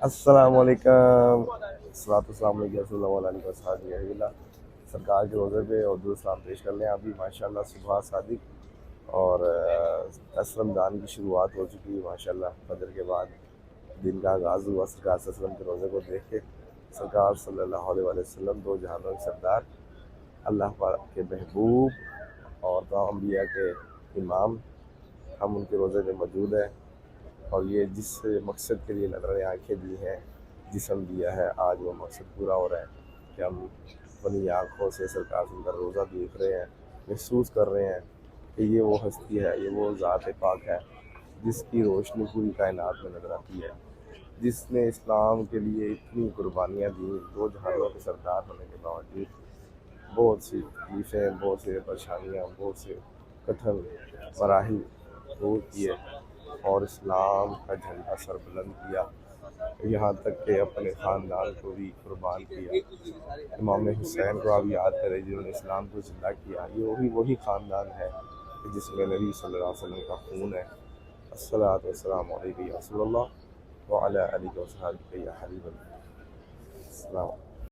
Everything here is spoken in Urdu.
السلام علیکم، السلام علیکم رسول اللہ علیہ وسلم سرکار کے روزے پہ اور درود سلام پیش کر لیں. ابھی ماشاءاللہ صبح صادق اور 10 رمضان کی شروعات ہو چکی ہے. ماشاءاللہ فجر کے بعد دن کا آغاز ہوا سرکار صلی اللہ علیہ وسلم کے روزے کو دیکھ کے. سرکار صلی اللہ علیہ وسلم دو جہانوں کے سردار، اللہ پاک کے محبوب اور تمام انبیاء کے امام، ہم ان کے روزے پہ موجود ہیں. اور یہ جس مقصد کے لیے نظریں آنکھیں دی ہیں، جسم دیا ہے، آج وہ مقصد پورا ہو رہا ہے کہ ہم اپنی آنکھوں سے سرکار سے کا روزہ دیکھ رہے ہیں، محسوس کر رہے ہیں کہ یہ وہ ہستی ہے، یہ وہ ذات پاک ہے جس کی روشنی پوری کائنات میں نظر آتی ہے، جس نے اسلام کے لیے اتنی قربانیاں دیں. دو جہانوں کے سردار ہونے کے باوجود بہت سی تکلیفیں، بہت سے پریشانیاں، بہت سے کٹھن مراحل دور کیے اور اسلام کا جھنڈا سر بلند کیا، یہاں تک کہ اپنے خاندان کو بھی قربان کیا. امام حسین کو آپ یاد کریں جنہوں نے اسلام کو زندہ کیا. یہ وہی خاندان ہے کہ جس میں نبی صلی اللہ علیہ وسلم کا خون ہے. الصلاۃ والسلام علیکم یا رسول اللہ وعلی آلہ وصحبہ یا حبیب اللہ. السلام علیکم.